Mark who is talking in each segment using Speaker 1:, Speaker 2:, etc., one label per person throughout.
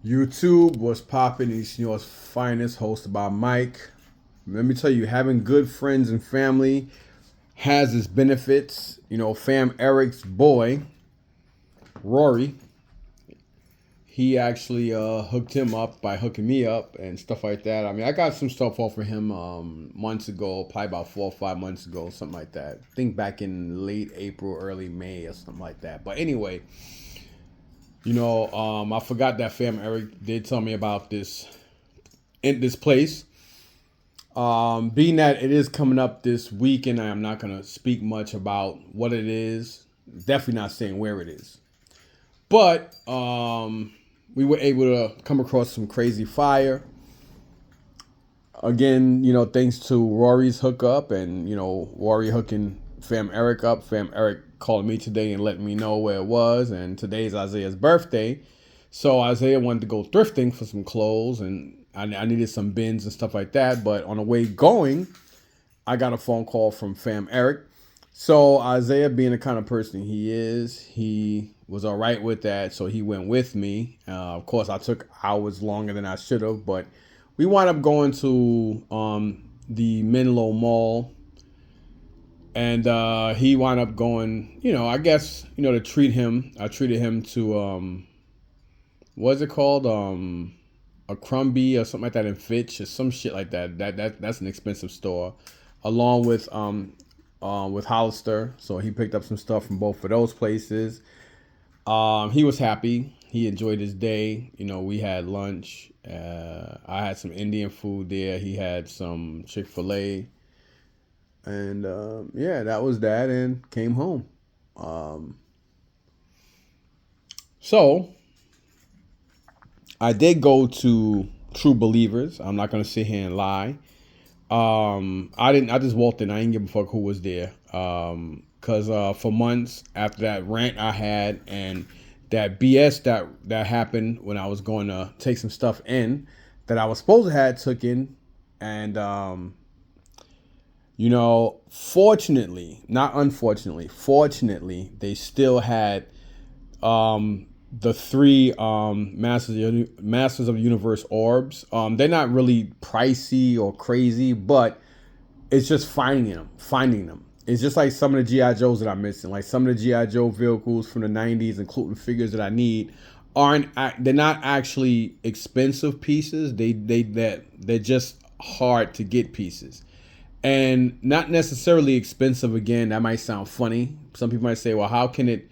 Speaker 1: YouTube was popping. East New York's finest, hosted by Mike. Let me tell you, having good friends and family has its benefits. You know, Fam Eric's boy, Rory, he actually hooked him up by hooking me up and stuff like that. I mean, I got some stuff off of him months ago, probably about 4 or 5 months ago, something like that. I think back in late April, early May, or something like that. But anyway, I forgot that Fam Eric did tell me about this in this place. Being that it is coming up this weekend, I am not gonna speak much about what it is. Definitely not saying where it is. But we were able to come across some crazy fire. Again, thanks to Rory's hookup and Rory hooking Fam Eric up. Fam Eric called me today and let me know where it was. And today's Isaiah's birthday, so Isaiah wanted to go thrifting for some clothes, and I needed some bins and stuff like that. But on the way going, I got a phone call from Fam Eric. So Isaiah, being the kind of person he is, he was all right with that. So he went with me. Of course, I took hours longer than I should have, but we wound up going to the Menlo Mall, and he wound up going. I guess to treat him. I treated him to what's it called? A Crumbie or something like that in Fitch or some shit like that. That's an expensive store, along with Hollister. So he picked up some stuff from both of those places. He was happy. He enjoyed his day. We had lunch. I had some Indian food there. He had some Chick-fil-A. And yeah, that was that, and came home. So I did go to True Believers. I'm not gonna sit here and lie. I didn't. I just walked in. I didn't give a fuck who was there. Cause for months after that rant I had and that BS that happened when I was going to take some stuff in that I was supposed to have took in, and fortunately, not unfortunately, fortunately, they still had the three Masters of the Universe orbs. They're not really pricey or crazy, but it's just finding them. It's just like some of the GI Joes that I'm missing, like some of the GI Joe vehicles from the '90s, including figures that I need. They're not actually expensive pieces. They're just hard to get pieces, and not necessarily expensive. Again, that might sound funny. Some people might say, well, how can it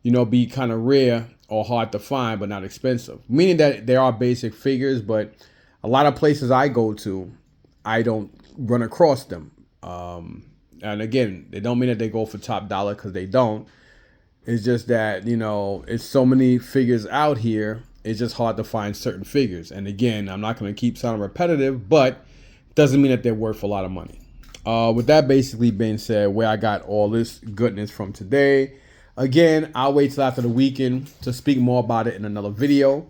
Speaker 1: be kind of rare or hard to find but not expensive? Meaning that there are basic figures, but a lot of places I go to, I don't run across them. And again, they don't mean that they go for top dollar, because they don't. It's just that it's so many figures out here. It's just hard to find certain figures. And again, I'm not going to keep sounding repetitive, but doesn't mean that they're worth a lot of money. With that basically being said, where I got all this goodness from today. Again, I'll wait till after the weekend to speak more about it in another video.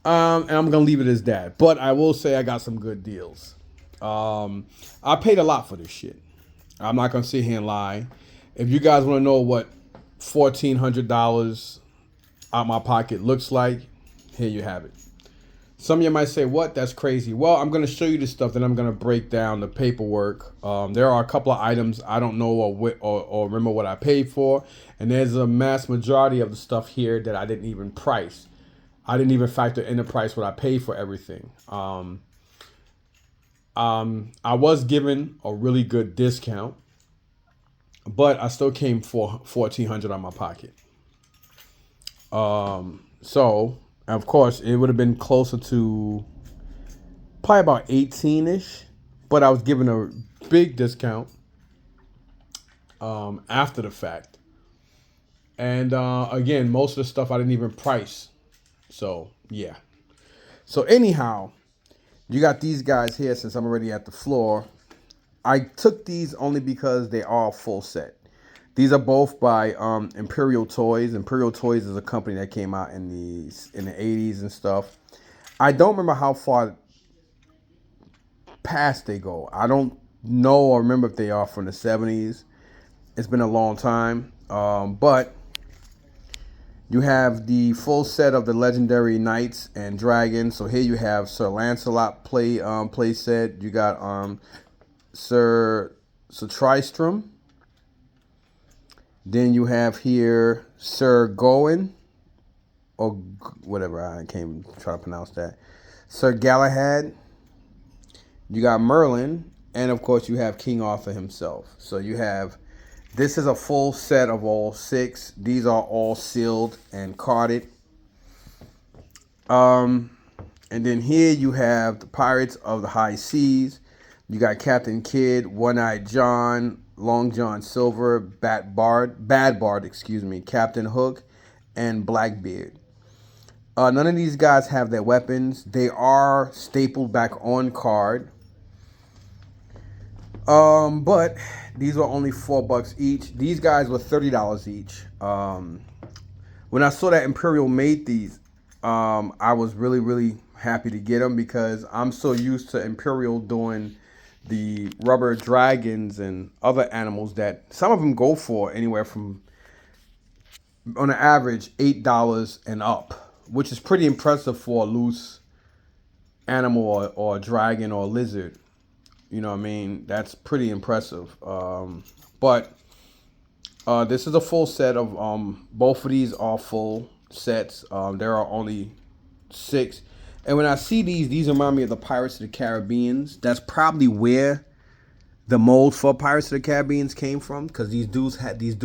Speaker 1: And I'm going to leave it as that. But I will say I got some good deals. I paid a lot for this shit. I'm not going to sit here and lie. If you guys want to know what $1,400 out my pocket looks like, here you have it. Some of you might say, what? That's crazy. Well, I'm going to show you the stuff, then I'm going to break down the paperwork. There are a couple of items I don't know or remember what I paid for. And there's a mass majority of the stuff here that I didn't even price. I didn't even factor in the price what I paid for everything. I was given a really good discount, but I still came for $1,400 on my pocket. So of course it would have been closer to probably about 18-ish, but I was given a big discount after the fact. And again, most of the stuff I didn't even price. So yeah. So anyhow, you got these guys here. Since I'm already at the floor, I took these only because they are a full set. These are both by Imperial Toys. Imperial Toys is a company that came out in the 80s and stuff. I don't remember how far past they go. I don't know or remember if they are from the 70s. It's been a long time. But You have the full set of the legendary knights and dragons. So here you have Sir Lancelot play set. You got Sir Tristram. Then you have here Sir Gawain, or whatever, I can't try to pronounce that. Sir Galahad. You got Merlin, and of course you have King Arthur himself. So you have, this is a full set of all 6. These are all sealed and carded. And then here you have the Pirates of the High Seas. You got Captain Kidd, One-Eyed John, Long John Silver, Bad Bard, excuse me, Captain Hook, and Blackbeard. None of these guys have their weapons. They are stapled back on card. But these were only $4 each. These guys were $30 each. When I saw that Imperial made these, I was really, really happy to get them because I'm so used to Imperial doing the rubber dragons and other animals that some of them go for anywhere from, on an average, $8 and up, which is pretty impressive for a loose animal or a dragon or a lizard. You know what I mean? That's pretty impressive. But this is a full set of, both of these are full sets. There are only 6. And when I see these remind me of the Pirates of the Caribbean. That's probably where the mold for Pirates of the Caribbean came from, because these do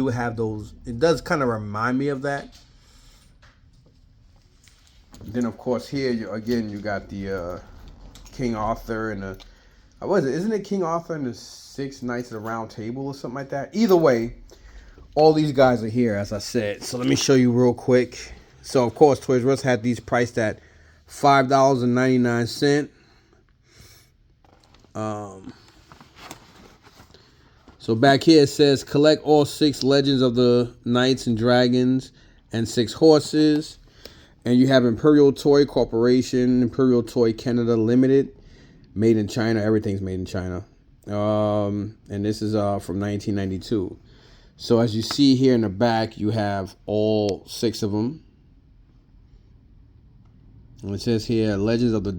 Speaker 1: have those. It does kind of remind me of that. Then of course here you got the King Arthur and the, what is it? Isn't it King Arthur and the 6 Knights of the Round Table or something like that? Either way, all these guys are here, as I said. So let me show you real quick. So of course Toys R Us had these priced at $5.99. So back here it says collect all 6 Legends of the Knights and Dragons and 6 horses. And you have Imperial Toy Corporation, Imperial Toy Canada Limited, made in China. Everything's made in China. And this is from 1992. So as you see here in the back, you have all 6 of them. And it says here, Legends of the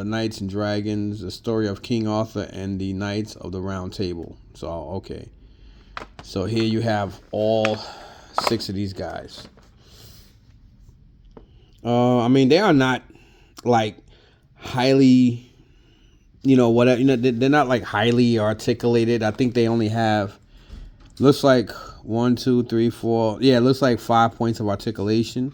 Speaker 1: Knights and Dragons, the story of King Arthur and the Knights of the Round Table. So, okay. So here you have all 6 of these guys. I mean, they are not like highly, whatever, they're not like highly articulated. I think they only have, looks like 1, 2, 3, 4. Yeah, it looks like 5 points of articulation.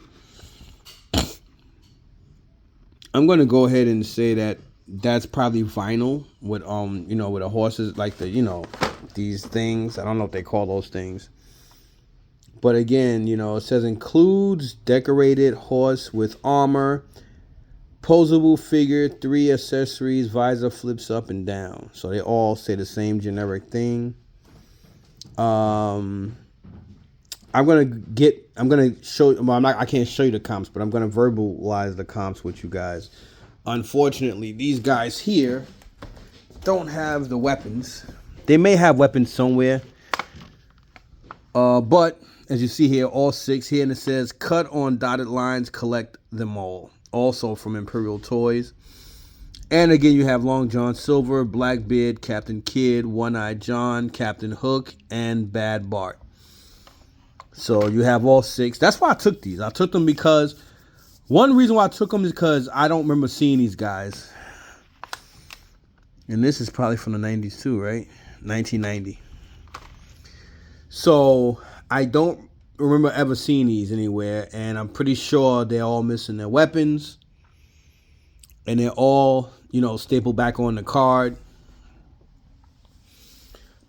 Speaker 1: I'm going to go ahead and say that that's probably vinyl with, with the horses, like the, these things. I don't know what they call those things. But again, it says includes decorated horse with armor, posable figure, 3 accessories, visor flips up and down. So they all say the same generic thing. I'm gonna show. Well, I can't show you the comps, but I'm gonna verbalize the comps with you guys. Unfortunately, these guys here don't have the weapons. They may have weapons somewhere, but as you see here, all 6 here, and it says cut on dotted lines, collect them all. Also from Imperial Toys. And again, you have Long John Silver, Blackbeard, Captain Kidd, One-Eyed John, Captain Hook, and Bad Bart. So you have all 6. That's why I took these. I took them because, one reason why I took them is because I don't remember seeing these guys. And this is probably from the 90s too, right? 1990. So I don't remember ever seeing these anywhere, and I'm pretty sure they're all missing their weapons, and they're all, stapled back on the card.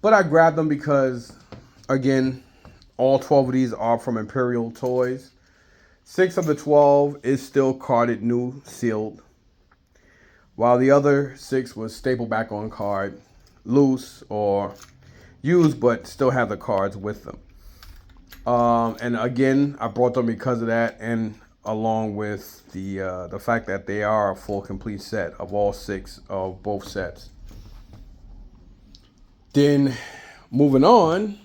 Speaker 1: But I grabbed them because, again, all 12 of these are from Imperial Toys. 6 of the 12 is still carded new, sealed, while the other 6 was stapled back on card, loose or used, but still have the cards with them. And again, I brought them because of that, and along with the fact that they are a full complete set of all 6 of both sets. Then moving on,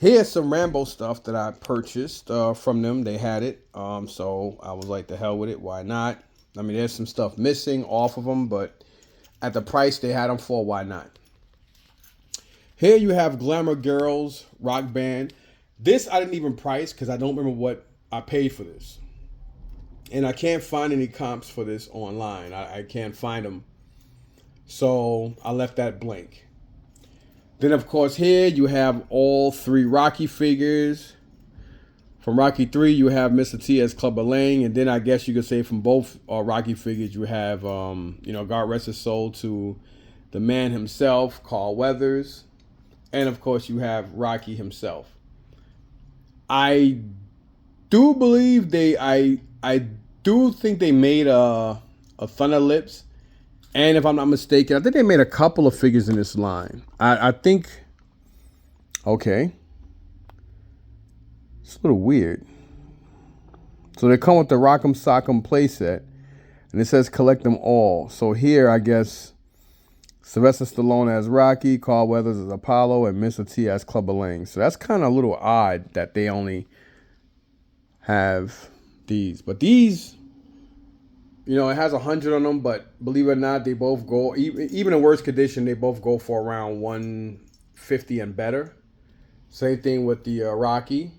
Speaker 1: Here's some Rambo stuff that I purchased from them. They had it, so I was like, the hell with it. Why not? I mean, there's some stuff missing off of them, but at the price they had them for, why not? Here you have Glamour Girls Rock Band. This I didn't even price because I don't remember what I paid for this. And I can't find any comps for this online. I can't find them. So I left that blank. Then, of course, here you have all 3 Rocky figures. From Rocky 3, you have Mr. T as Clubber Lang. And then I guess you could say from both Rocky figures, you have, God rest his soul to the man himself, Carl Weathers. And, of course, you have Rocky himself. I do believe I do think they made a Thunder Lips. And if I'm not mistaken, I think they made a couple of figures in this line. I think, okay. It's a little weird. So they come with the Rock'em Sock'em playset. And it says collect them all. So here, I guess, Sylvester Stallone as Rocky, Carl Weathers as Apollo, and Mr. T as Clubber Lang. So that's kind of a little odd that they only have these. But these, it has 100 on them, but believe it or not, they both go, even in worse condition, they both go for around 150 and better. Same thing with the Rocky.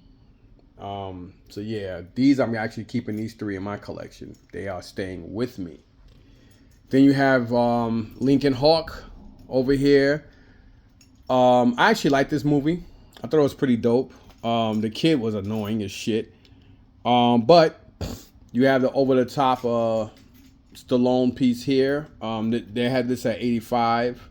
Speaker 1: So yeah, these, I'm actually keeping these 3 in my collection. They are staying with me. Then you have Lincoln Hawk over here. I actually like this movie. I thought it was pretty dope. The kid was annoying as shit. But you have the over-the-top Stallone piece here. They had this at 85.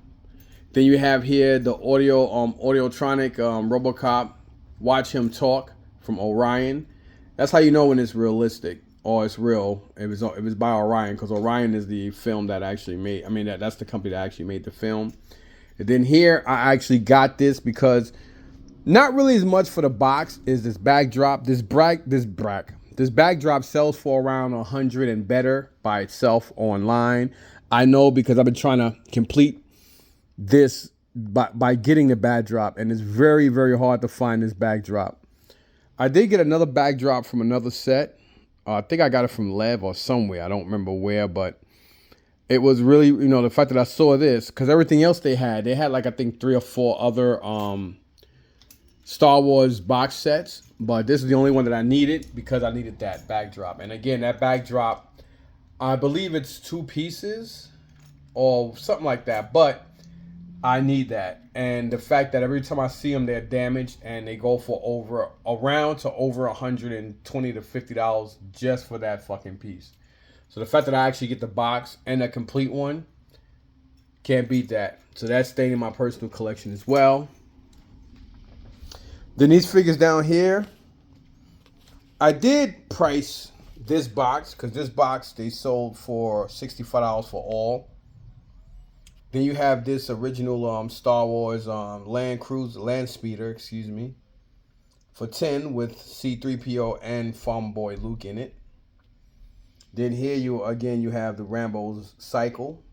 Speaker 1: Then you have here the Audiotronic RoboCop Watch Him Talk from Orion. That's how you know when it's realistic or it's real. It was by Orion, because Orion is the film that actually made. I mean, that's the company that actually made the film. And then here I actually got this because not really as much for the box is this backdrop. This backdrop sells for around 100 and better by itself online. I know because I've been trying to complete this by getting the backdrop, and it's very, very hard to find this backdrop. I did get another backdrop from another set. I think I got it from Lev or somewhere. I don't remember where, but it was really, the fact that I saw this, because everything else they had like, I think 3 or 4 other Star Wars box sets, but this is the only one that I needed because I needed that backdrop. And again, that backdrop, I believe it's 2 pieces or something like that, but I need that. And the fact that every time I see them, they're damaged and they go for over $120 to $50 just for that fucking piece. So the fact that I actually get the box and a complete one, can't beat that. So that's staying in my personal collection as well. Then these figures down here, I did price this box because this box they sold for $65 for all. Then you have this original Star Wars Land Speeder, for $10 with C-3PO and Farm Boy Luke in it. Then here you have the Rambo's Cycle.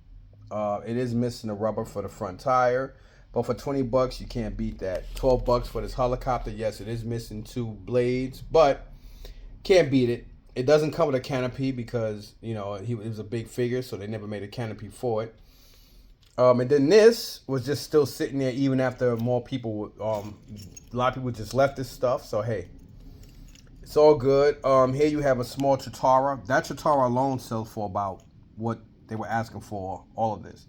Speaker 1: It is missing the rubber for the front tire, but for $20 you can't beat that. $12 for this helicopter. Yes, it is missing 2 blades, but can't beat it. It doesn't come with a canopy because it was a big figure, so they never made a canopy for it. And then this was just still sitting there even after more people, a lot of people just left this stuff. So, hey, it's all good. Here you have a small Chitara. That Chitara alone sells for about what they were asking for all of this.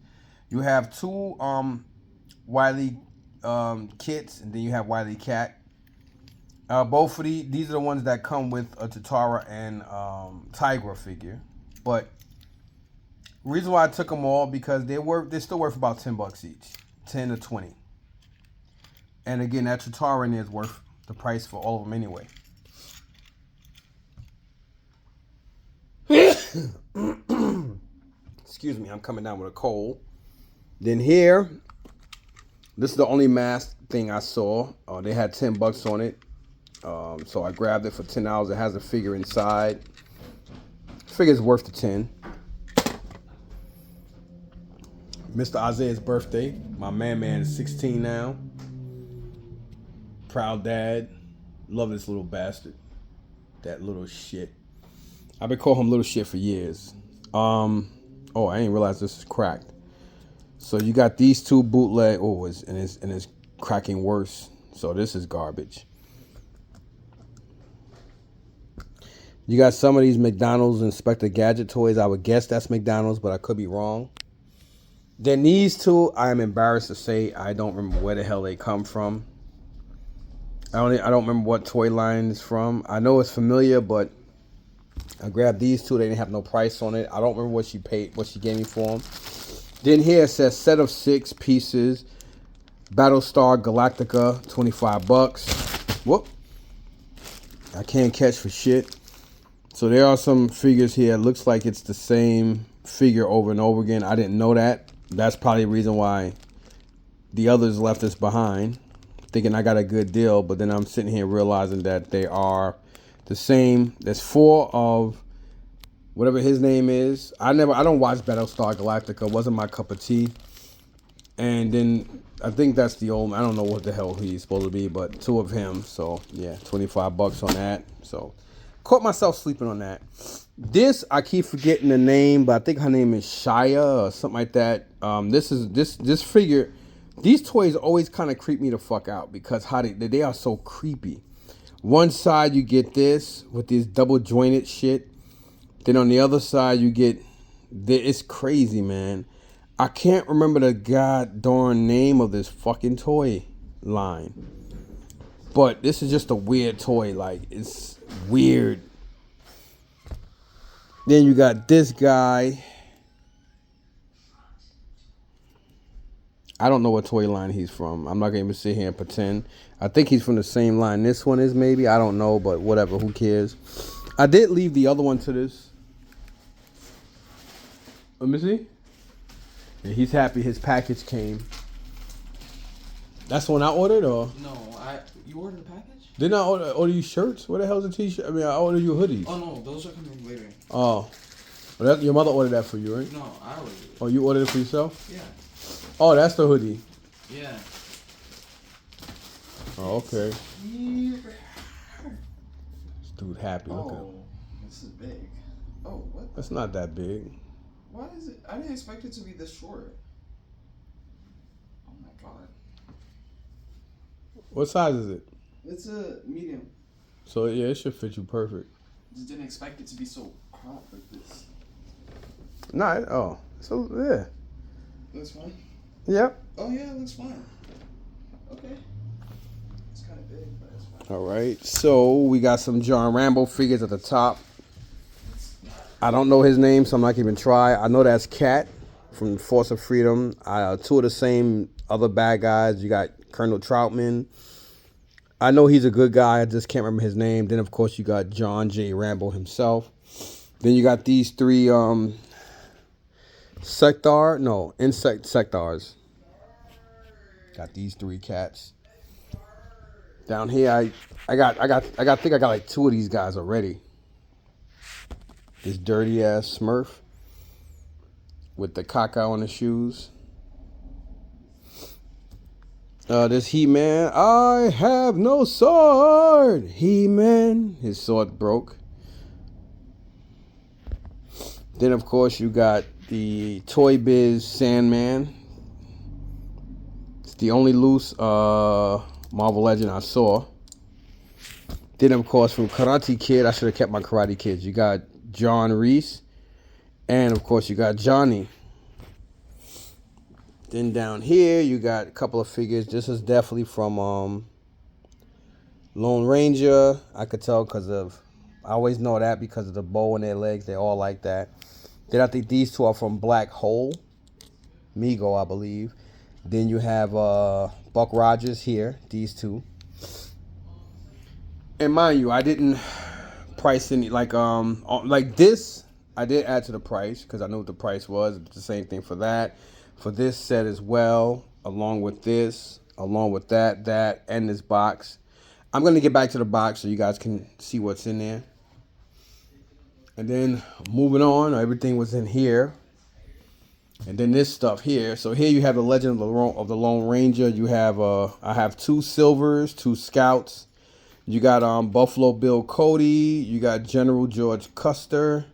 Speaker 1: You have 2 Wily kits, and then you have Wily Cat. Both of these are the ones that come with a Chitara and Tigra figure. But reason why I took them all, because they're still worth about $10 each, 10 to 20. And again, that Chitara in there is worth the price for all of them anyway. Excuse me, I'm coming down with a cold. Then here, this is the only mask thing I saw. They had $10 on it, so I grabbed it for $10. It has a figure inside. Figure's worth the 10. Mr. Isaiah's birthday. My man is 16 now. Proud dad. Love this little bastard. That little shit. I've been calling him little shit for years. Oh, I didn't realize this is cracked. So you got these two bootleg. Oh, it's cracking worse. So this is garbage. You got some of these McDonald's Inspector Gadget toys. I would guess that's McDonald's, but I could be wrong. Then these two, I am embarrassed to say I don't remember where the hell they come from. I don't remember what toy line it's from. I know it's familiar, but I grabbed these two. They didn't have no price on it. I don't remember what she gave me for them. Then here it says set of 6 pieces. Battlestar Galactica, $25. Whoop. I can't catch for shit. So there are some figures here. It looks like it's the same figure over and over again. I didn't know that. That's probably the reason why the others left us behind, thinking I got a good deal. But then I'm sitting here realizing that they are the same. There's 4 of whatever his name is. I don't watch Battlestar Galactica. It wasn't my cup of tea. And then I think that's the old. I don't know what the hell he's supposed to be, but 2 of him. So yeah, $25 on that. So caught myself sleeping on that. This I keep forgetting the name, but I think her name is Shia or something like that. This figure. These toys always kind of creep me the fuck out because how they are so creepy. One side you get this with this double jointed shit. Then on the other side you get it's crazy, man. I can't remember the god darn name of this fucking toy line. But this is just a weird toy. Like, it's weird. Then you got this guy. I don't know what toy line he's from. I'm not going to even sit here and pretend. I think he's from the same line this one is, maybe. I don't know, but whatever. Who cares? I did leave the other one to this. Let me see. And he's happy his package came. That's the one I ordered, or?
Speaker 2: No, you ordered a package?
Speaker 1: Didn't I order you shirts? What the hell's a t-shirt? I mean, I ordered you hoodies.
Speaker 2: Oh, no, those are coming later.
Speaker 1: Oh. Well, your mother ordered that for you, right?
Speaker 2: No, I ordered it.
Speaker 1: Oh, you ordered it for yourself?
Speaker 2: Yeah.
Speaker 1: Oh, that's the hoodie.
Speaker 2: Yeah.
Speaker 1: Oh, okay. This dude happy. Look at him.
Speaker 2: Oh, this is big. Oh, what?
Speaker 1: That's not that big.
Speaker 2: Why is it? I didn't expect it to be this short. Oh my god.
Speaker 1: What size is it?
Speaker 2: It's a medium.
Speaker 1: So, yeah, it should fit you perfect.
Speaker 2: Just didn't expect it to be so hot like this.
Speaker 1: Nah, oh. So, yeah.
Speaker 2: Looks fine?
Speaker 1: Yep.
Speaker 2: Oh, yeah, it looks fine. Okay. It's kind of big, but it's fine.
Speaker 1: All right. So, we got some John Rambo figures at the top. I don't know his name, so I'm not even try. I know that's Cat from Force of Freedom. 2 of the same other bad guys. You got Colonel Troutman. I know he's a good guy. I just can't remember his name. Then, of course, you got John J. Rambo himself. Then you got these 3 insect sectors. Got these 3 cats. Down here, I think I got like 2 of these guys already. This dirty ass Smurf with the caca on the shoes. This He-Man. I have no sword. He-Man. His sword broke. Then, of course, you got the Toy Biz Sandman. It's the only loose Marvel Legend I saw. Then, of course, from Karate Kid, I should have kept my Karate Kids. You got John Reese. And, of course, you got Johnny. Then down here, you got a couple of figures. This is definitely from Lone Ranger. I could tell I always know that because of the bow in their legs. They're all like that. Then I think these 2 are from Black Hole. Mego, I believe. Then you have Buck Rogers here. These 2. And mind you, I didn't price any, like this. I did add to the price because I knew what the price was. It's the same thing for that. For this set as well, along with this, along with that, and this box. I'm going to get back to the box so you guys can see what's in there. And then moving on, everything was in here. And then this stuff here. So here you have the Legend of the Lone Ranger. You have I have 2 silvers, 2 scouts. You got Buffalo Bill Cody. You got General George Custer.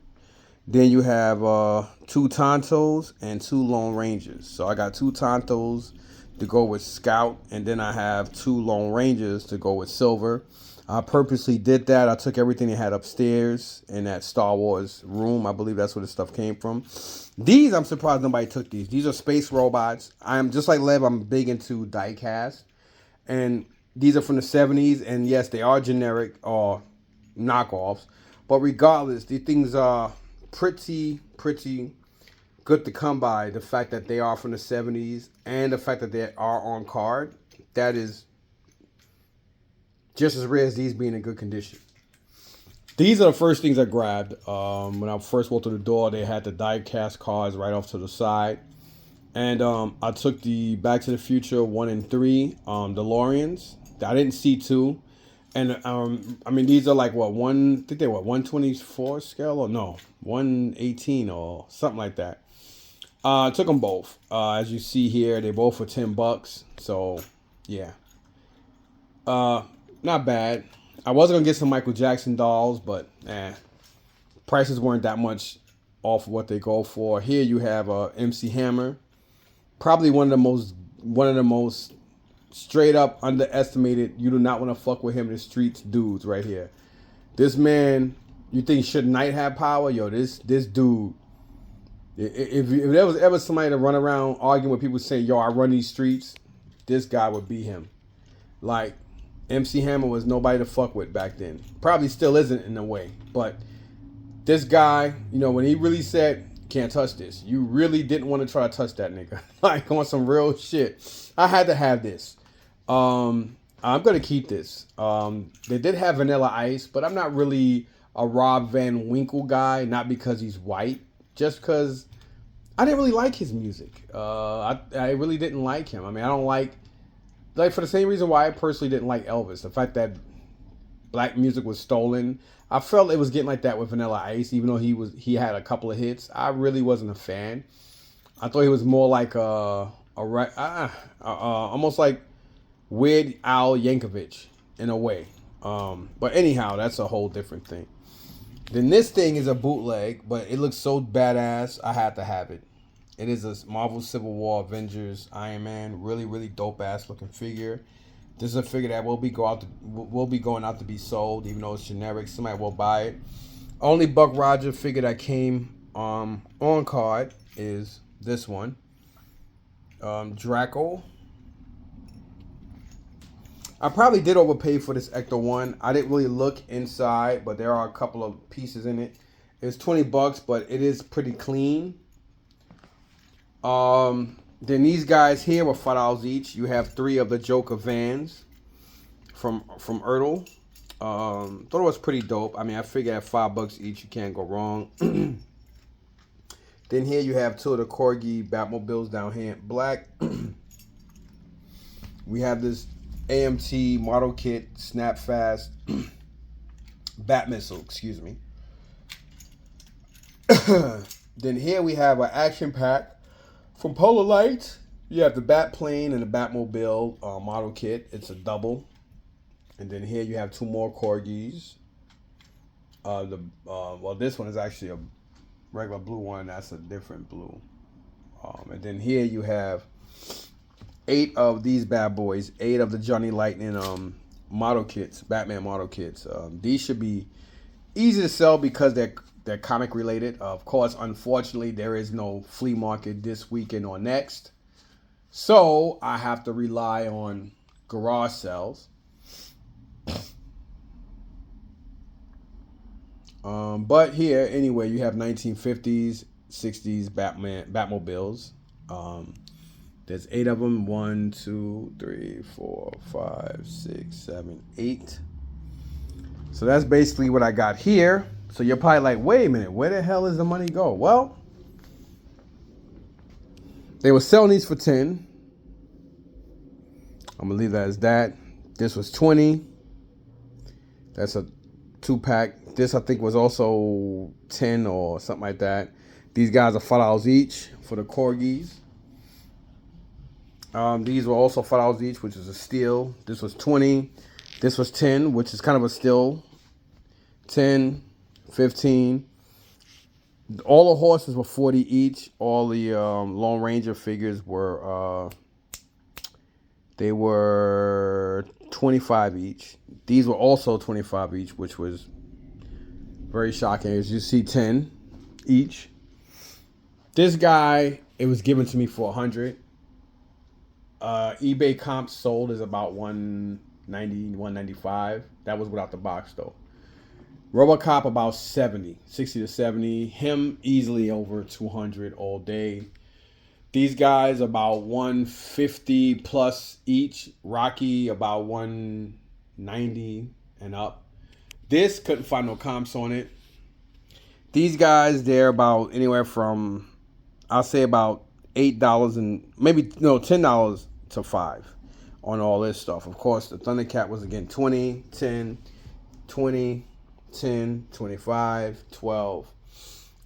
Speaker 1: Then you have 2 Tontos and 2 Lone Rangers. So I got 2 Tontos to go with Scout, and then I have 2 Lone Rangers to go with Silver. I purposely did that. I took everything they had upstairs in that Star Wars room. I believe that's where the stuff came from. These, I'm surprised nobody took these. These are space robots. I'm just like Lev, I'm big into diecast. And these are from the 70s. And yes, they are generic or knockoffs. But regardless, these things are pretty good to come by. The fact that they are from the 70s and the fact that they are on card, that is just as rare as these being in good condition. These are the first things I grabbed. When I first walked through the door, they had the die-cast cards right off to the side. And I took the Back to the Future 1 and 3 DeLoreans. I didn't see 2. And I mean, these are like what, I think they were 124 scale or no, 118 or something like that. I took them both. As you see here, they both were $10. So yeah. Not bad. I was gonna get some Michael Jackson dolls, but prices weren't that much off of what they go for. Here you have MC Hammer, probably one of the most straight up underestimated. You do not want to fuck with him in the streets dudes right here. This man, you think should Knight have power? Yo, this dude. If there was ever somebody to run around arguing with people saying, "Yo, I run these streets," this guy would be him. Like, MC Hammer was nobody to fuck with back then. Probably still isn't in a way. But this guy, you know, when he really said, "Can't touch this," you really didn't want to try to touch that nigga. Like, on some real shit. I had to have this. I'm going to keep this. They did have Vanilla Ice, but I'm not really a Rob Van Winkle guy. Not because he's white. Just because I didn't really like his music. I really didn't like him. I mean, I don't like for the same reason why I personally didn't like Elvis. The fact that black music was stolen. I felt it was getting like that with Vanilla Ice, even though he had a couple of hits. I really wasn't a fan. I thought he was more like almost like Weird Al Yankovic in a way. But anyhow, that's a whole different thing. Then this thing is a bootleg, but it looks so badass, I had to have it. It is a Marvel Civil War Avengers Iron Man, really dope ass looking figure. This is a figure that will be going out to be sold, even though it's generic. Somebody will buy it. Only Buck Roger figure that came on card is this one, Draco. I probably did overpay for this Ecto 1. I didn't really look inside, but there are a couple of pieces in it. It's $20, but it is pretty clean. Then these guys here were $5 each. You have 3 of the Joker Vans from Ertl. Thought it was pretty dope. I mean, I figure at $5 each, you can't go wrong. Then here you have 2 of the Corgi Batmobiles down here in black. We have this AMT model kit Snap Fast Bat Missile, excuse me. Then here we have an action pack from Polar Lights. You have the Bat Plane and the Batmobile model kit. It's a double. And then here you have 2 more Corgis. Well, this one is actually a regular blue one. That's a different blue. And then here you have 8 of these bad boys. 8 of the Johnny Lightning model kits, Batman model kits. These should be easy to sell because they're comic related. Of course, unfortunately, there is no flea market this weekend or next. So I have to rely on garage sales. But here, anyway, you have 1950s, 60s Batmobiles. There's 8 of them. 1, 2, 3, 4, 5, 6, 7, 8. So that's basically what I got here. So you're probably like, wait a minute, where the hell does the money go? Well, they were selling these for 10. I'm gonna leave that as that. This was 20. That's a 2-pack. This I think was also 10 or something like that. These guys are $5 each for the corgis. These were also $5 each, which is a steal. This was 20. This was 10, which is kind of a steal. 10, 15. All the horses were 40 each. All the Lone Ranger figures were they were 25 each. These were also 25 each, which was very shocking. As you see, 10 each. This guy, it was given to me for 100. eBay comps sold is about 190, 195. That was without the box though. RoboCop about 70, 60 to 70. Him easily over 200 all day. These guys about 150 plus each. Rocky about 190 and up. This couldn't find no comps on it. These guys, they're about anywhere from, I'll say about $8 and maybe no $10 to $5 on all this stuff. Of course, the Thundercat was again 20, 10, 20, 10, 25, 12,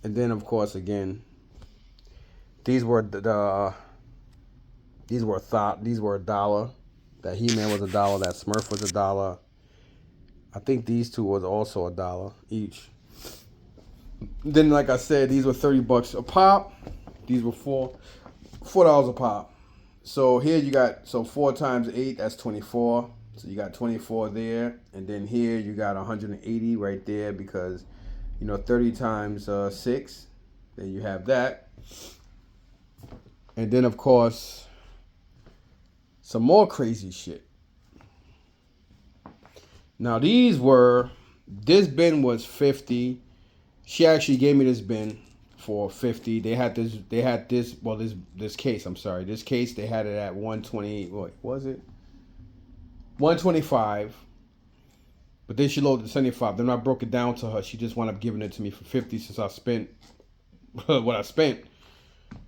Speaker 1: and then of course again these were these were $1. That He-Man was $1. That Smurf was $1. I think these two was also $1 each. Then, like I said, these were $30 a pop. These were $4 a pop. So here you got 4 times 8, that's 24. So you got 24 there, and then here you got 180 right there because 30 times 6. Then you have that, and then of course some more crazy shit. Now this bin was 50. She actually gave me this bin for 50. They had this case. I'm sorry, this case they had it at 120. What was it? 125. But then she loaded the 75. Then I broke it down to her. She just wound up giving it to me for 50 since I spent what I spent.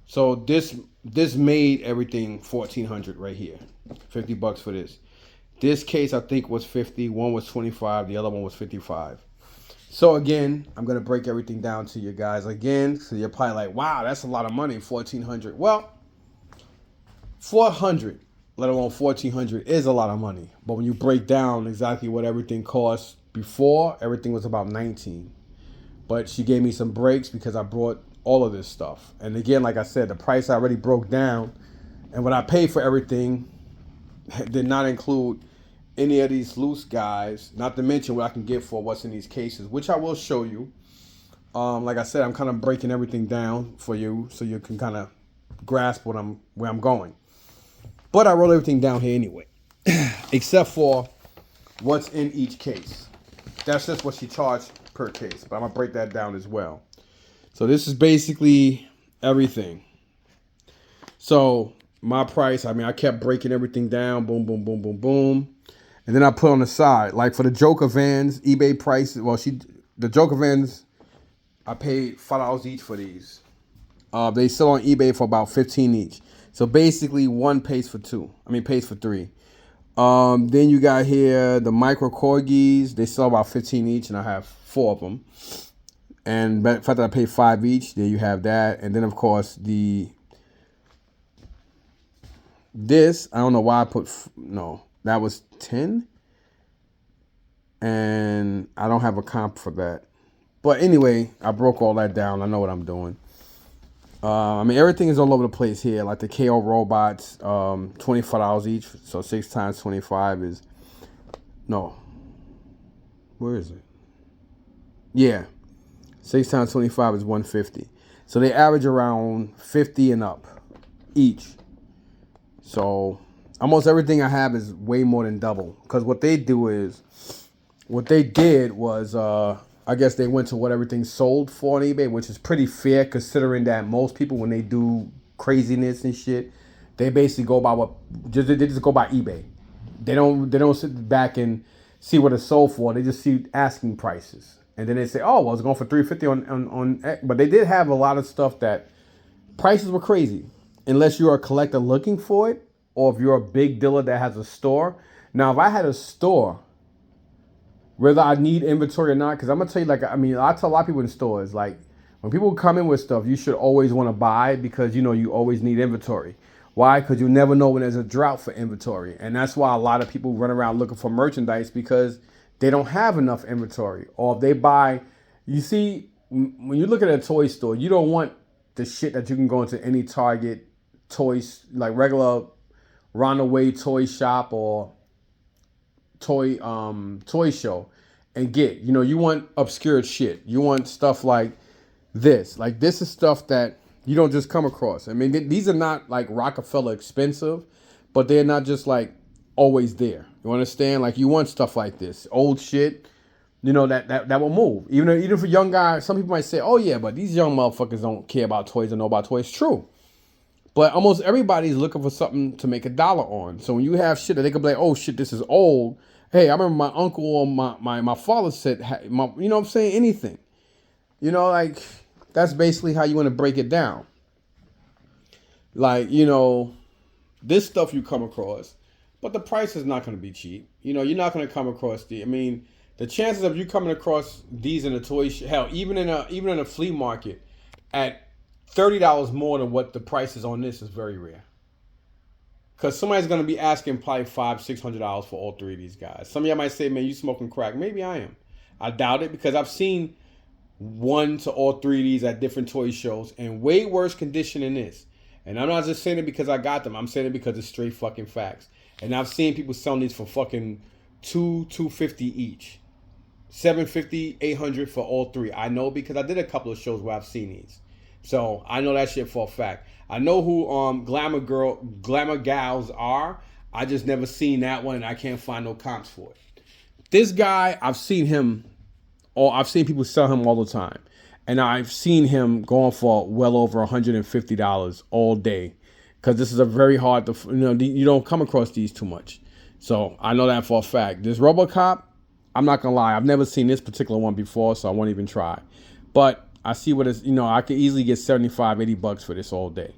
Speaker 1: So this made everything $1,400 right here. $50 for this. This case I think was 50. One was 25. The other one was 55. So again, I'm gonna break everything down to you guys again. So you're probably like, wow, that's a lot of money, $1,400. Well, $400, let alone $1,400, is a lot of money. But when you break down exactly what everything cost before, everything was about $19. But she gave me some breaks because I brought all of this stuff. And again, like I said, the price I already broke down, and what I paid for everything did not include any of these loose guys, not to mention what I can get for what's in these cases, which I will show you. Like I said, I'm kind of breaking everything down for you so you can kind of grasp where I'm going. But I wrote everything down here anyway, except for what's in each case. That's just what she charged per case, but I'm gonna break that down as well. So this is basically everything. So my price, I kept breaking everything down, boom, boom, boom, boom, boom. And then I put on the side, like for the Joker Vans, eBay price. Well, the Joker Vans, I paid $5 each for these. They sell on eBay for about 15 each. So basically, one pays for pays for 3. Then you got here the Micro Corgis. They sell about 15 each, and I have 4 of them. And the fact that I paid 5 each, there you have that. And then of course this, I don't know why I put that was 10, and I don't have a comp for that. But anyway, I broke all that down. I know what I'm doing. Everything is all over the place here. Like the KO robots, $25 each. So 6 times 25 is where is it? Yeah, 6 times 25 is 150. So they average around 50 and up each. So almost everything I have is way more than double. Because what they did was, I guess they went to what everything sold for on eBay, which is pretty fair considering that most people, when they do craziness and shit, they basically go by they just go by eBay. They don't sit back and see what it's sold for. They just see asking prices, and then they say, oh, well, it's going for $350 on. But they did have a lot of stuff that prices were crazy, unless you're a collector looking for it, or if you're a big dealer that has a store. Now, if I had a store, whether I need inventory or not, because I'm gonna tell you, I tell a lot of people in stores, like, When people come in with stuff, you should always want to buy because you know you always need inventory. Why? Because you never know when there's a drought for inventory. And that's why a lot of people run around looking for merchandise because they don't have enough inventory. Or if they buy, you see, when you look at a toy store, you don't want the shit that you can go into any Target toys, like regular Runaway toy shop or toy show and get. You know, you want obscure shit. You want stuff like this. Like this is stuff that you don't just come across. I mean, these are not like Rockefeller expensive, but they're not just like always there. You understand? Like you want stuff like this, old shit. You know that will move. Even for young guys, some people might say, "Oh yeah, but these young motherfuckers don't care about toys and know about toys." True, but almost everybody's looking for something to make a dollar on. So when you have shit that they can be like, "Oh shit, this is old." Hey, I remember my uncle or my father said, you know what I'm saying? Anything. You know, like that's basically how you want to break it down. Like, you know, this stuff you come across, but the price is not going to be cheap. You know, you're not going to come across the chances of you coming across these in a hell, even in a flea market at $30 more than what the price is on this is very rare. Because somebody's going to be asking probably $500-$600 for all three of these guys. Some of y'all might say, man, you smoking crack. Maybe I am. I doubt it because I've seen one to all three of these at different toy shows in way worse condition than this. And I'm not just saying it because I got them. I'm saying it because it's straight fucking facts. And I've seen people selling these for fucking $250 each. $750, $800 for all three. I know because I did a couple of shows where I've seen these. So I know that shit for a fact. I know who glamour gals are. I just never seen that one and I can't find no comps for it. This guy, I've seen him, or I've seen people sell him all the time. And I've seen him going for well over $150 all day. Because this is a very hard to, you don't come across these too much. So I know that for a fact. This RoboCop, I'm not going to lie. I've never seen this particular one before, so I won't even try. But I see what it's, I could easily get $75-$80 for this all day.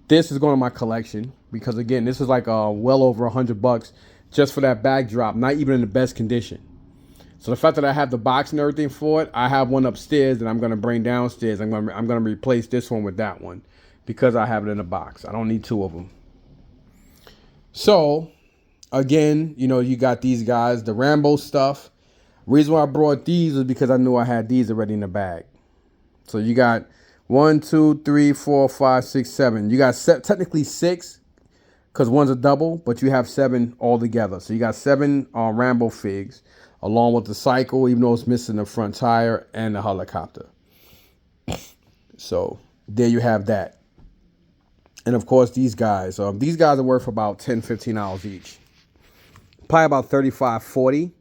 Speaker 1: This is going to my collection because, again, this is like well over $100 just for that backdrop, not even in the best condition. So the fact that I have the box and everything for it, I have one upstairs that I'm going to bring downstairs. I'm going to replace this one with that one because I have it in a box. I don't need two of them. So, again, you got these guys, the Rambo stuff. Reason why I brought these was because I knew I had these already in the bag. So you got 1, 2, 3, 4, 5, 6, 7. You got technically 6 because one's a double, but you have 7 altogether. So you got 7 Rambo figs along with the cycle, even though it's missing the front tire and the helicopter. So there you have that. And of course, these guys are worth about $10, $15 each. Probably about $35, $40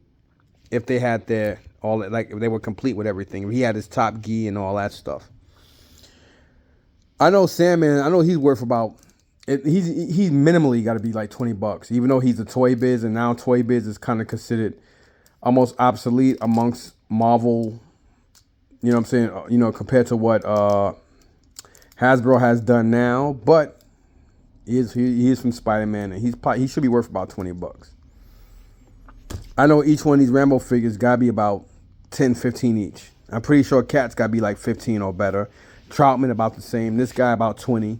Speaker 1: if they had if they were complete with everything. If he had his top gi and all that stuff. I know Sandman, he's worth about, he's minimally got to be like $20, even though he's a Toy Biz, and now Toy Biz is kind of considered almost obsolete amongst Marvel, you know what I'm saying, compared to what Hasbro has done now, but he is from Spider-Man, and he should be worth about $20. I know each one of these Rambo figures got to be about 10, 15 each. I'm pretty sure Cat's got to be like 15 or better. Troutman about the same. This guy about 20.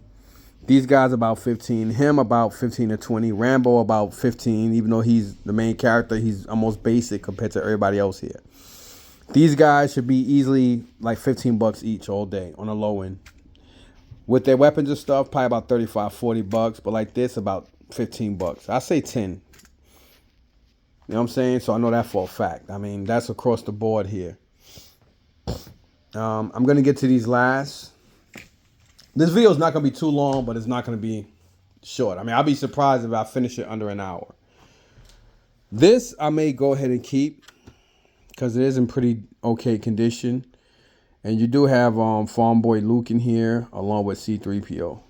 Speaker 1: These guys about 15. Him about 15 to 20. Rambo about 15. Even though he's the main character, he's almost basic compared to everybody else here. These guys should be easily like $15 each all day on a low end. With their weapons and stuff, probably about $35, $40. But like this, about $15. I say 10. You know what I'm saying? So I know that for a fact. I mean, that's across the board here. I'm going to get to these last. This video is not going to be too long, but it's not going to be short. I mean, I'll be surprised if I finish it under an hour. This I may go ahead and keep because it is in pretty okay condition. And you do have Farm Boy Luke in here along with C-3PO.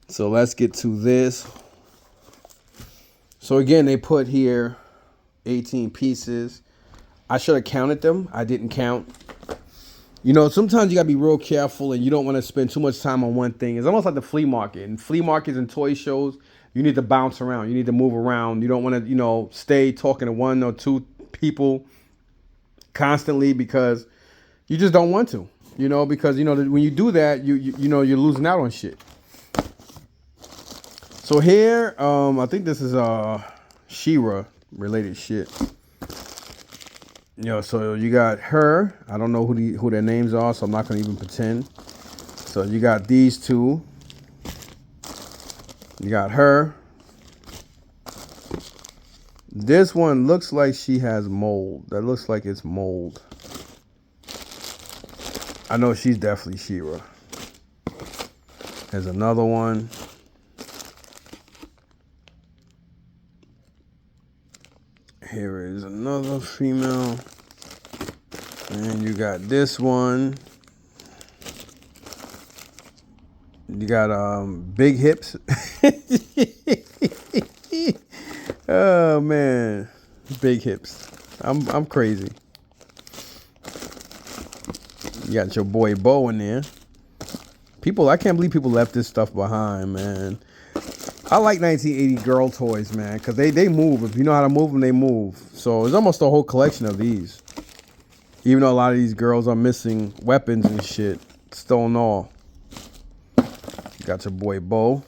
Speaker 1: So let's get to this. So again, they put here 18 pieces. I should have counted them. I didn't count. Sometimes you got to be real careful and you don't want to spend too much time on one thing. It's almost like the flea market. In flea markets and toy shows, you need to bounce around. You need to move around. You don't want to, stay talking to one or two people constantly because you just don't want to. You know, because you know when you do that, you know you're losing out on shit. So here, I think this is She-Ra related shit. You know, so you got her. I don't know who their names are, so I'm not gonna even pretend. So you got these two. You got her. This one looks like she has mold. That looks like it's mold. I know she's definitely She-Ra. There's another one. Here is another female. And you got this one. You got big hips. Oh man. Big hips. I'm crazy. You got your boy Bo in there. People, I can't believe people left this stuff behind, man. I like 1980 girl toys, man, because they move. If you know how to move them, they move. So it's almost a whole collection of these. Even though a lot of these girls are missing weapons and shit. Still and all. You got your boy Bo.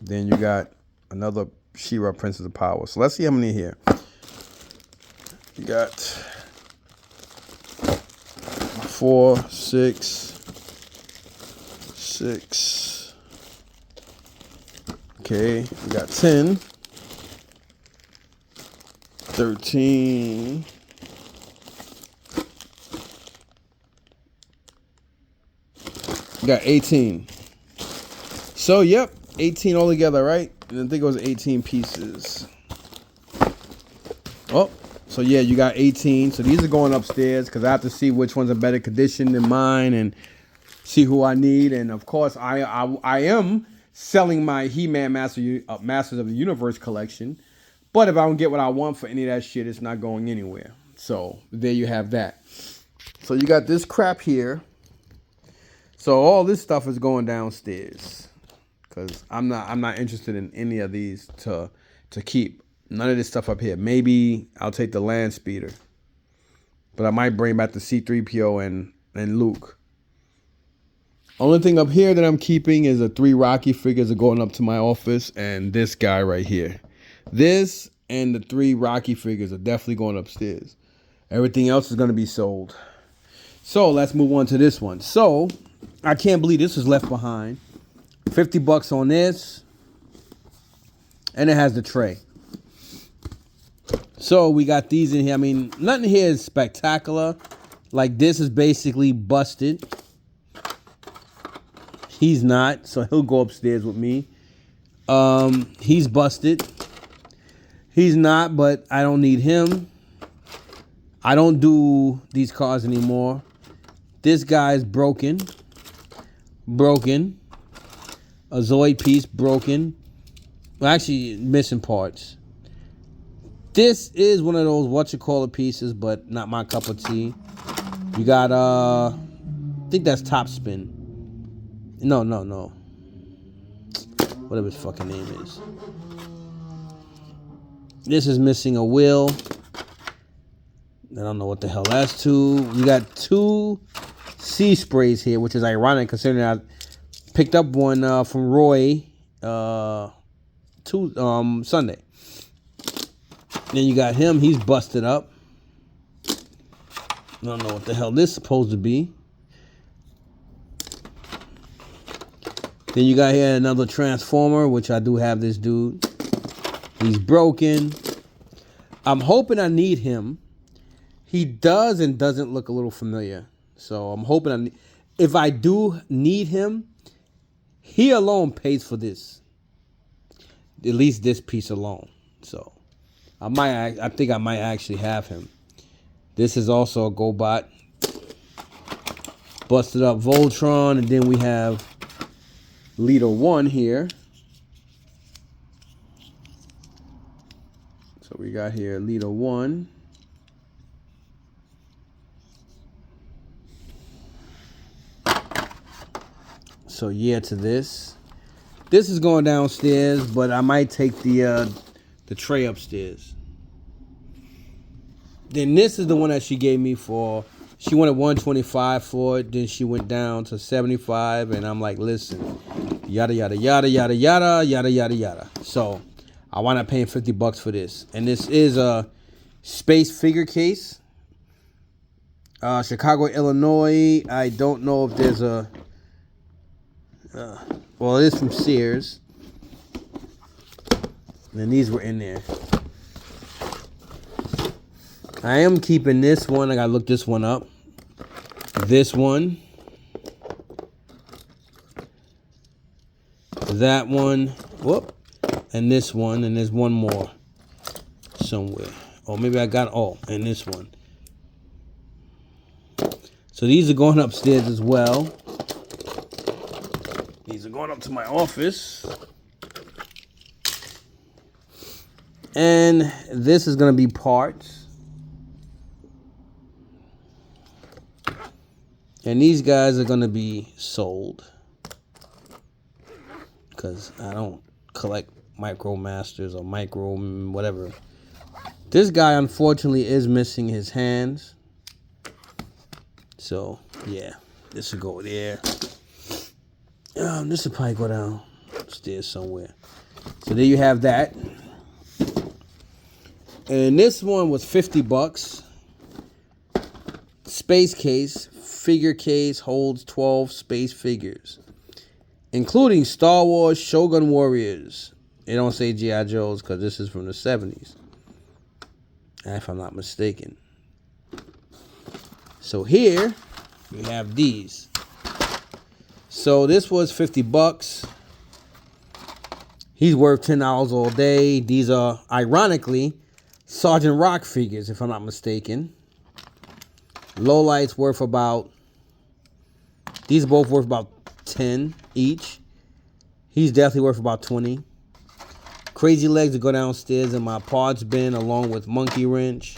Speaker 1: Then you got another She-Ra Princess of Power. So let's see how many here. You got 4, 6. Okay, we got 10, 13, we got 18. So, yep, 18 altogether, right? And I think it was 18 pieces. Oh, so yeah, you got 18. So these are going upstairs because I have to see which one's in better condition than mine and see who I need. And of course, I am selling my He-Man Masters of the Universe collection. But if I don't get what I want for any of that shit, it's not going anywhere. So there you have that. So you got this crap here. So all this stuff is going downstairs because I'm not interested in any of these to keep. None of this stuff up here. Maybe I'll take the Land Speeder, but I might bring back the C-3PO and Luke. Only thing up here that I'm keeping is the 3 Rocky figures are going up to my office, and this guy right here. This and the 3 Rocky figures are definitely going upstairs. Everything else is going to be sold. So let's move on to this one. So I can't believe this was left behind. $50 on this, and it has the tray. So we got these in here. I mean, nothing here is spectacular. Like this is basically busted. He's not, so he'll go upstairs with me. He's busted. He's not, but I don't need him. I don't do these cars anymore. This guy's broken. Broken. A Zoid piece, broken. Well, actually, missing parts. This is one of those whatchamacallit pieces, but not my cup of tea. You got, I think that's Top Spin. No. Whatever his fucking name is. This is missing a wheel. I don't know what the hell that's to. We got 2 sea sprays here, which is ironic considering I picked up one from Roy Sunday. Then you got him. He's busted up. I don't know what the hell this is supposed to be. Then you got here another Transformer, which I do have this dude. He's broken. I'm hoping I need him. He does and doesn't look a little familiar. So I'm hoping if I do need him, he alone pays for this. At least this piece alone. So I think I might actually have him. This is also a GoBot. Busted up Voltron, and then we have Leader 1 here. So we got here Leader 1. So yeah, to this. This is going downstairs, but I might take the tray upstairs. Then this is the one that she gave me for She wanted 125 for it. Then she went down to 75, and I'm like, listen, yada yada yada yada yada yada yada yada. So I wound up paying $50 for this, and this is a space figure case. Chicago, Illinois. I don't know if there's a. Well, it is from Sears. And these were in there. I am keeping this one. I gotta look this one up. This one. That one. Whoop. And this one. And there's one more somewhere. Or maybe I got, and this one. So these are going upstairs as well. These are going up to my office. And this is going to be parts. And these guys are going to be sold. Because I don't collect Micromasters or micro whatever. This guy, unfortunately, is missing his hands. So, yeah. This will go there. This will probably go downstairs somewhere. So there you have that. And this one was $50. Space case, figure case, holds 12 space figures, including Star Wars Shogun Warriors. They don't say G.I. Joes because this is from the 70s, if I'm not mistaken. So here we have these. So this was $50. He's worth $10 all day. These are, ironically, Sergeant Rock figures, if I'm not mistaken. Lowlight's worth about, these are both worth about 10 each. He's definitely worth about 20. Crazy Legs to go downstairs in my parts bin along with Monkey Wrench.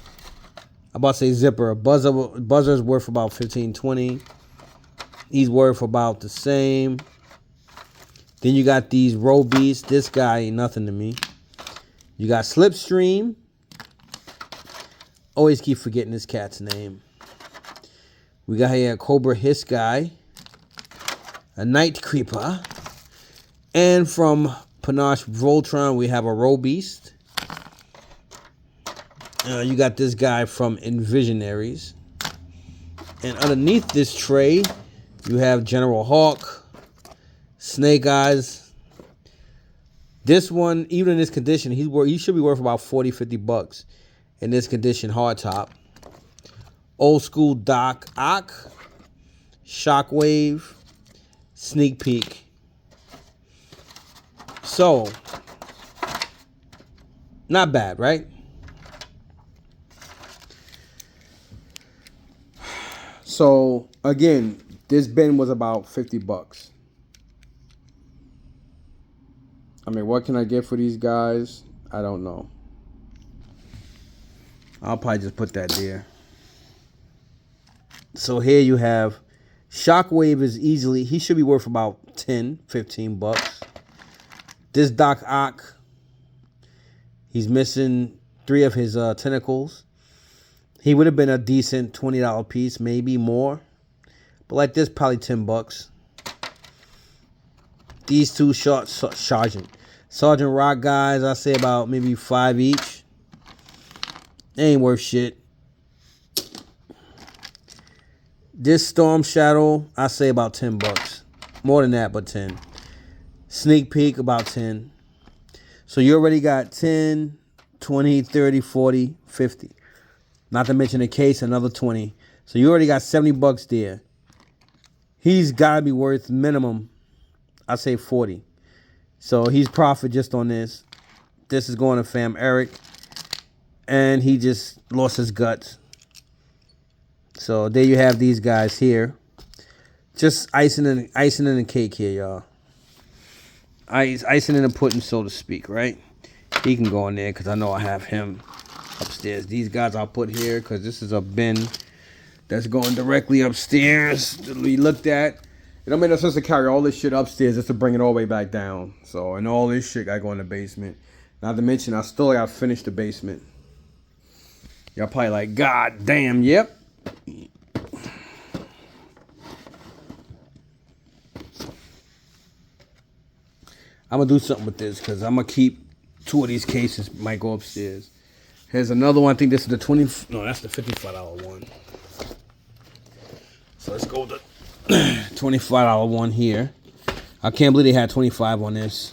Speaker 1: I'm about to say Zipper. Buzzer's worth about 15, 20. He's worth about the same. Then you got these Row Beasts. This guy ain't nothing to me. You got Slipstream. Always keep forgetting this cat's name. We got here a Cobra Hiss guy, a Night Creeper, and from Panache Voltron we have a Row Beast. You got this guy from Envisionaries, and underneath this tray you have General Hawk, Snake Eyes. This one, even in this condition, he should be worth about $40-$50 in this condition, hardtop. Old School Doc Ock, Shockwave, Sneak Peek. So, not bad, right? So, again, this bin was about $50. I mean, what can I get for these guys? I don't know. I'll probably just put that there. So here you have Shockwave is easily, he should be worth about $10-$15. This Doc Ock, he's missing 3 of his tentacles. He would have been a decent $20 piece, maybe more. But like this, probably $10. These two Sergeant Rock guys, I say about maybe 5 each. They ain't worth shit. This Storm Shadow, I say about $10. More than that, but 10. Sneak Peek, about 10. So you already got 10, 20, 30, 40, 50. Not to mention the case, another 20. So you already got $70 there. He's got to be worth minimum, I say 40. So he's profit just on this. This is going to Fam Eric. And he just lost his guts. So there you have these guys here. Just icing in the cake here, y'all. Icing in the pudding, so to speak, right? He can go in there because I know I have him upstairs. These guys I'll put here because this is a bin that's going directly upstairs to be looked at. It don't make no sense to carry all this shit upstairs just to bring it all the way back down. So, and all this shit gotta go in the basement. Not to mention, I still gotta finish the basement. Y'all probably like, God damn, yep. I'm gonna do something with this because I'm gonna keep 2 of these cases. Might go upstairs. Here's another one. I think this is the 20. No, that's the $55 one. So let's go with the $25 one here. I can't believe they had 25 on this.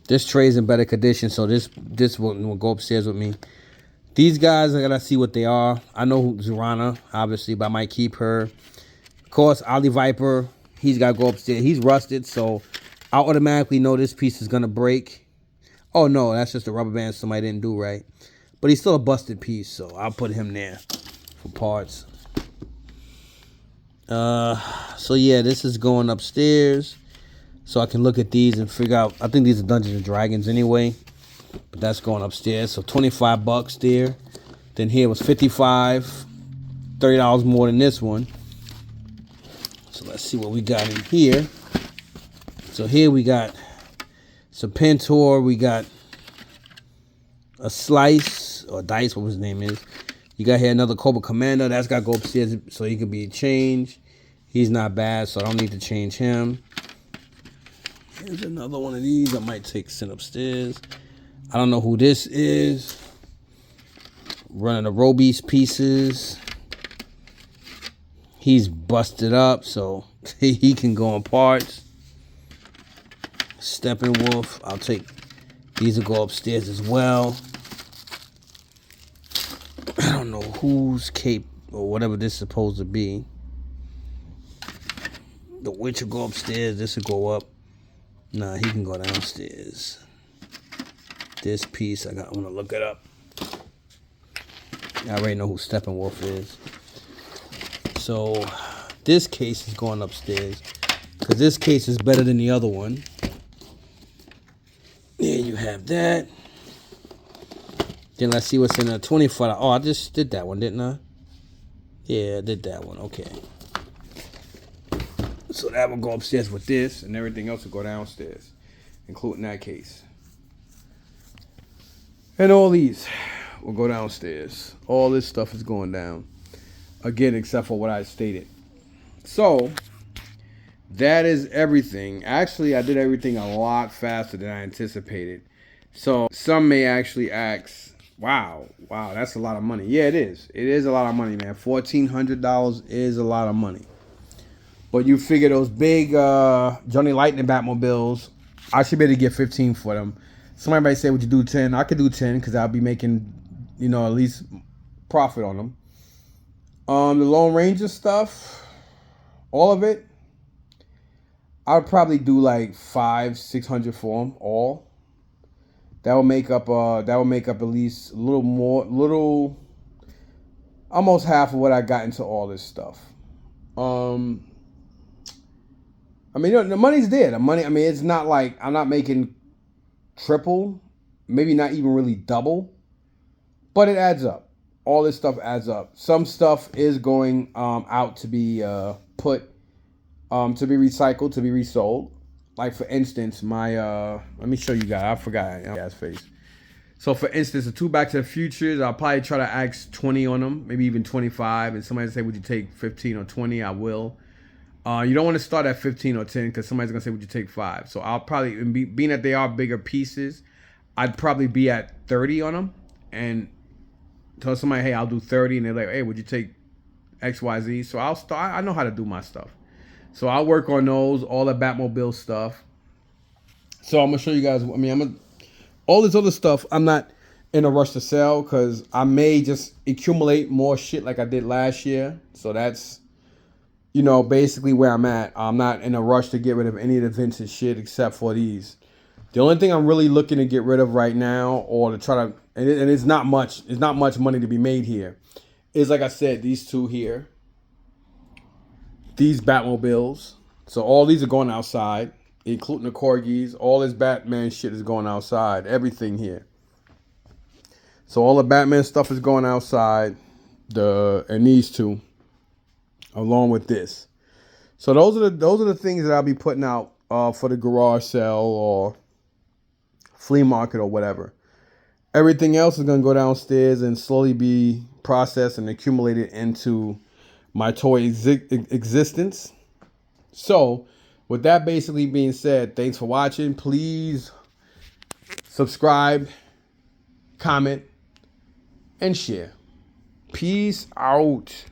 Speaker 1: This tray's in better condition, so this will go upstairs with me. These guys, I gotta see what they are. I know Zorana, obviously, but I might keep her. Of course, Ali Viper, he's gotta go upstairs. He's rusted, so I automatically know this piece is gonna break. Oh no, that's just a rubber band somebody didn't do right. But he's still a busted piece, so I'll put him there for parts. So yeah, this is going upstairs. So I can look at these and figure out. I think these are Dungeons and Dragons anyway. But that's going upstairs. So $25 there. Then here was $55. $30 more than this one. So let's see what we got in here. So here we got some Pentor. We got a Slice or Dice, what his name is. You got here another Cobra Commander. That's got to go upstairs so he can be changed. He's not bad, so I don't need to change him. Here's another one of these. I might send upstairs. I don't know who this is. Running the Robies pieces. He's busted up, so he can go in parts. Steppenwolf. I'll take these will go upstairs as well. I don't know whose cape or whatever this is supposed to be. The Witch will go upstairs. This will go up. Nah, he can go downstairs. This piece, I'm gonna look it up. I already know who Steppenwolf is. So this case is going upstairs because this case is better than the other one. There you have that. Then let's see what's in a 25. Oh, I just did that one, didn't I? Yeah, I did that one. Okay. So that will go upstairs with this, and everything else will go downstairs, including that case. And all these will go downstairs. All this stuff is going down. Again, except for what I stated. So, that is everything. Actually, I did everything a lot faster than I anticipated. So, some may actually ask, wow, that's a lot of money. Yeah, it is. It is a lot of money, man. $1,400 is a lot of money. But you figure those big Johnny Lightning Batmobiles, I should be able to get 15 for them. Somebody might say, would you do 10? I could do 10 because I'll be making, at least profit on them. The Lone Ranger stuff, all of it, I'd probably do like $500-600 for them all. That will make up at least a little more, almost half of what I got into all this stuff. The money's there. The money, it's not like I'm not making triple, maybe not even really double, but it adds up. All this stuff adds up. Some stuff is going out to be put, to be recycled, to be resold. Like for instance, my let me show you guys. I forgot guy's face. So for instance, the 2 Back to the Futures, I'll probably try to ask 20 on them, maybe even 25. And somebody say, would you take 15 or 20? I will. You don't want to start at 15 or 10 because somebody's going to say, would you take 5? So I'll probably, being that they are bigger pieces, I'd probably be at 30 on them and tell somebody, hey, I'll do 30. And they're like, hey, would you take X, Y, Z? So I'll start, I know how to do my stuff. So I'll work on those, all the Batmobile stuff. So I'm going to show you guys, all this other stuff, I'm not in a rush to sell because I may just accumulate more shit like I did last year. So that's, basically where I'm at. I'm not in a rush to get rid of any of the vintage shit except for these. The only thing I'm really looking to get rid of right now, or to try to, and it's not much money to be made here, is like I said, these 2 here. These Batmobiles. So all these are going outside, including the Corgis. All this Batman shit is going outside. Everything here. So all the Batman stuff is going outside. And these 2. Along with this. So those are the things that I'll be putting out for the garage sale or flea market or whatever. Everything else is going to go downstairs and slowly be processed and accumulated into my toy existence. So with that basically being said, thanks for watching. Please subscribe, comment, and share. Peace out.